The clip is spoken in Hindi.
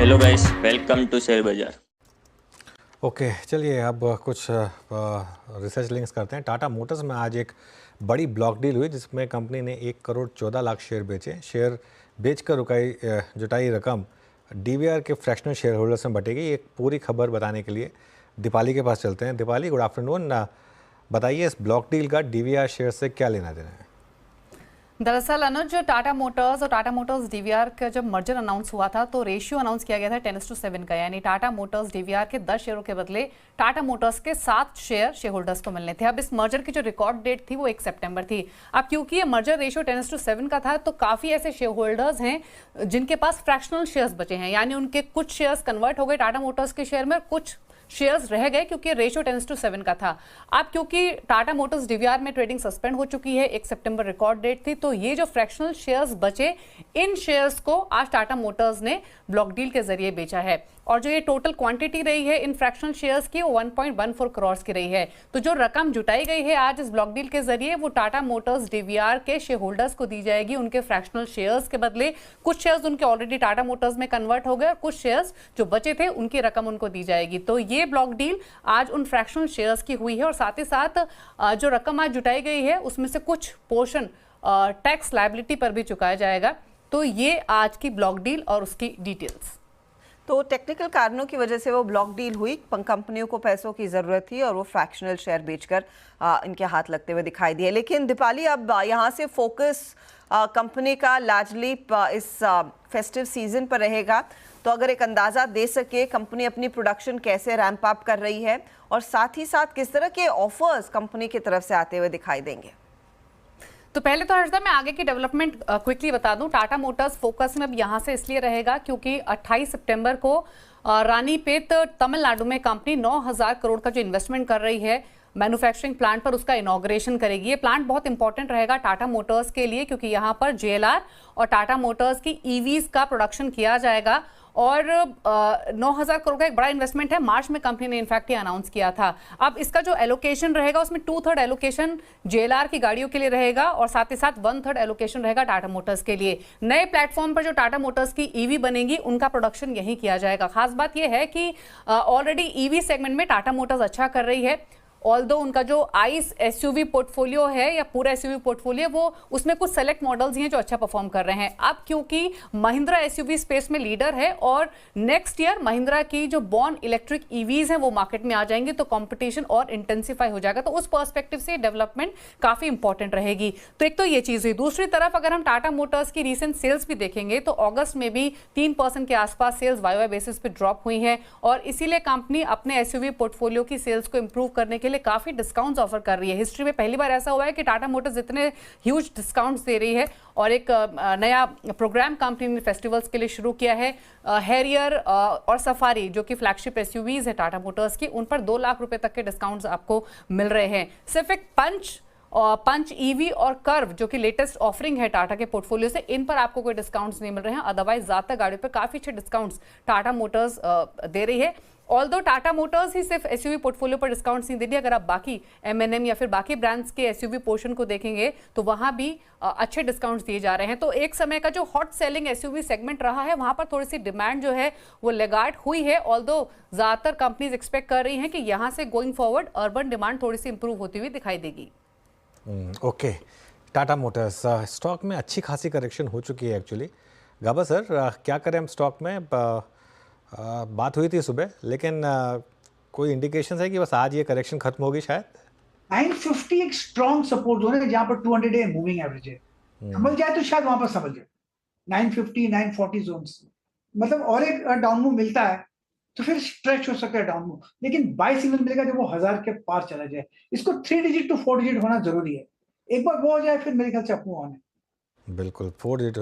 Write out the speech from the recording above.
Hello guys, welcome to share बाजार। ओके चलिए अब कुछ रिसर्च लिंक्स करते हैं। टाटा मोटर्स में आज एक बड़ी ब्लॉक डील हुई जिसमें कंपनी ने 1 करोड़ 14 लाख शेयर बेचे। शेयर बेचकर जुटाई रकम डीवीआर के फ्रैक्शनल शेयर होल्डर्स में बटेगी। एक पूरी खबर बताने के लिए दीपाली के पास चलते हैं। Deepali, good afternoon. बताइए इस ब्लॉक डील का डीवीआर शेयर से क्या लेना देना है? दरअसल अनुज, टाटा मोटर्स और टाटा मोटर्स डीवीआर का जब मर्जर अनाउंस हुआ था तो रेशियो अनाउंस किया गया था 10:7 का, यानी टाटा मोटर्स डीवीआर के 10 शेयरों के बदले टाटा मोटर्स के 7 शेयर होल्डर्स को मिलने थे। अब इस मर्जर की जो रिकॉर्ड डेट थी वो 1 सितंबर थी। अब क्योंकि ये मर्जर रेशियो 10:7 का था तो काफी ऐसे शेयर होल्डर्स हैं जिनके पास फ्रैक्शनल शेयर्स बचे हैं, यानी उनके कुछ शेयर्स कन्वर्ट हो गए टाटा मोटर्स के शेयर में, कुछ शेयर्स रह गए क्योंकि रेशियो 10:7 का था। अब क्योंकि टाटा मोटर्स डीवीआर में ट्रेडिंग सस्पेंड हो चुकी है, 1 सितंबर रिकॉर्ड डेट थी, तो ये जो फ्रैक्शनल शेयर्स बचे, इन शेयर्स को आज टाटा मोटर्स ने ब्लॉक डील के जरिए बेचा है। और जो ये टोटल क्वांटिटी रही है इन फ्रैक्शनल शेयर्स की, वो 1.14 करोड़ की रही है। तो जो रकम जुटाई गई है आज इस ब्लॉक डील के जरिए, वो टाटा मोटर्स डीवीआर के शेयर होल्डर्स को दी जाएगी उनके फ्रैक्शनल शेयर्स के बदले। कुछ शेयर्स उनके ऑलरेडी टाटा मोटर्स में कन्वर्ट हो गए और कुछ शेयर्स जो बचे थे उनकी रकम उनको दी जाएगी। तो ये ब्लॉक डील आज उन फ्रैक्शनल शेयर्स की हुई है और साथ ही साथ जो रकम आज जुटाई गई है उसमें से कुछ पोर्शन टैक्स लायबिलिटी पर भी चुकाया जाएगा। तो ये आज की ब्लॉक डील और उसकी डिटेल्स। तो टेक्निकल कारणों की वजह से वो ब्लॉक डील हुई, कंपनियों को पैसों की ज़रूरत थी और वो फ्रैक्शनल शेयर बेचकर इनके हाथ लगते हुए दिखाई दिए। लेकिन दीपाली, अब यहाँ से फोकस कंपनी का लार्जली इस फेस्टिव सीजन पर रहेगा। तो अगर एक अंदाज़ा दे सके कंपनी अपनी प्रोडक्शन कैसे रैंप अप कर रही है और साथ ही साथ किस तरह के ऑफर्स कंपनी की तरफ से आते हुए दिखाई देंगे? तो पहले तो हर्षदा मैं आगे की डेवलपमेंट क्विकली बता दूं। टाटा मोटर्स फोकस में अब यहाँ से इसलिए रहेगा क्योंकि 28 सितंबर को रानीपेट तमिलनाडु में कंपनी 9,000 करोड़ का जो इन्वेस्टमेंट कर रही है मैन्युफैक्चरिंग प्लांट पर, उसका इनॉग्रेशन करेगी। ये प्लांट बहुत इंपॉर्टेंट रहेगा टाटा मोटर्स के लिए क्योंकि यहाँ पर जेएलआर और टाटा मोटर्स की ईवीज का प्रोडक्शन किया जाएगा और 9,000 करोड़ का एक बड़ा इन्वेस्टमेंट है। मार्च में कंपनी ने इनफैक्ट ये अनाउंस किया था। अब इसका जो एलोकेशन रहेगा उसमें 2/3 एलोकेशन जेएलआर की गाड़ियों के लिए रहेगा और साथ ही साथ 1/3 एलोकेशन रहेगा टाटा मोटर्स के लिए। नए प्लेटफॉर्म पर जो टाटा मोटर्स की ईवी बनेगी उनका प्रोडक्शन यहीं किया जाएगा। खास बात यह है कि ऑलरेडी ईवी सेगमेंट में टाटा मोटर्स अच्छा कर रही है। ऑल्दो उनका जो आइस एसयूवी पोर्टफोलियो है या पूरा एसयूवी पोर्टफोलियो, वो उसमें कुछ सेलेक्ट मॉडल्स ही हैं जो अच्छा परफॉर्म कर रहे हैं। अब क्योंकि महिंद्रा एसयूवी स्पेस में लीडर है और नेक्स्ट ईयर महिंद्रा की जो बॉर्न इलेक्ट्रिक ईवीज हैं वो मार्केट में आ जाएंगे तो कंपटीशन और इंटेंसिफाई हो जाएगा। तो उस पर्सपेक्टिव से डेवलपमेंट काफी इंपॉर्टेंट रहेगी। तो एक तो ये चीज हुई। दूसरी तरफ अगर हम टाटा मोटर्स की रिसेंट सेल्स भी देखेंगे तो अगस्त में भी 3% के आसपास सेल्स वाई बेसिस पे ड्रॉप हुई है और इसीलिए कंपनी अपने एसयूवी पोर्टफोलियो की सेल्स को इंप्रूव करने के लिए काफी डिस्काउंट्स ऑफर कर रही है। हिस्ट्री में पहली बार ऐसा हुआ है कि टाटा मोटर्स इतने ह्यूज डिस्काउंट्स दे रही है और एक नया प्रोग्राम कंपनी ने फेस्टिवल्स के लिए शुरू किया है। हैरियर और सफारी जो कि फ्लैगशिप एसयूवीज है टाटा मोटर्स की, उन पर 2 लाख रुपए तक के डिस्काउंट्स आपको मिल रहे हैं। सिर्फ पंच ईवी और कर्व जो कि लेटेस्ट ऑफरिंग है टाटा के पोर्टफोलियो से, इन पर आपको कोई डिस्काउंट्स नहीं मिल रहे हैं। अदरवाइज ज्यादातर गाड़ियों पर काफी अच्छे डिस्काउंट्स टाटा मोटर्स दे रही है। ऑल्दो टाटा मोटर्स ही सिर्फ एसयूवी पोर्टफोलियो पर डिस्काउंट्स नहीं दे रही, अगर आप बाकी एमएनएम या फिर बाकी ब्रांड्स के एसयूवी पोर्शन को देखेंगे तो वहां भी अच्छे डिस्काउंट्स दिए जा रहे हैं। तो एक समय का जो हॉट सेलिंग एसयूवी सेगमेंट रहा है वहां पर थोड़ी सी डिमांड जो है वो लेगार्ड हुई है। ऑल्दो ज्यादातर कंपनीज एक्सपेक्ट कर रही हैं कि यहां से गोइंग फॉरवर्ड अर्बन डिमांड थोड़ी सी इंप्रूव होती हुई दिखाई देगी। ओके, टाटा मोटर्स स्टॉक में अच्छी खासी करेक्शन हो चुकी है एक्चुअली। गाबा सर, क्या करें हम स्टॉक में? बात हुई थी सुबह, लेकिन कोई इंडिकेशन है कि बस आज ये करेक्शन खत्म होगी शायद? 950 एक स्ट्रॉन्ग सपोर्ट जोन है जहां पर 200 डे मूविंग एवरेज है। समझ जाए तो शायद वहां पर समझ जाए 950 940 जोन, मतलब और एक डाउन मूव मिलता है तो फिर स्ट्रेच हो सकता है डाउन मूव, लेकिन बाय सिग्नल मिलेगा जब वो 1000 के पार चला जाए। इसको 3 डिजिट टू 4 डिजिट होना जरूरी है। एक बार वो हो जाए फिर मेरे ख्याल से अप मूव ऑन है। बिल्कुल 4 डिजिट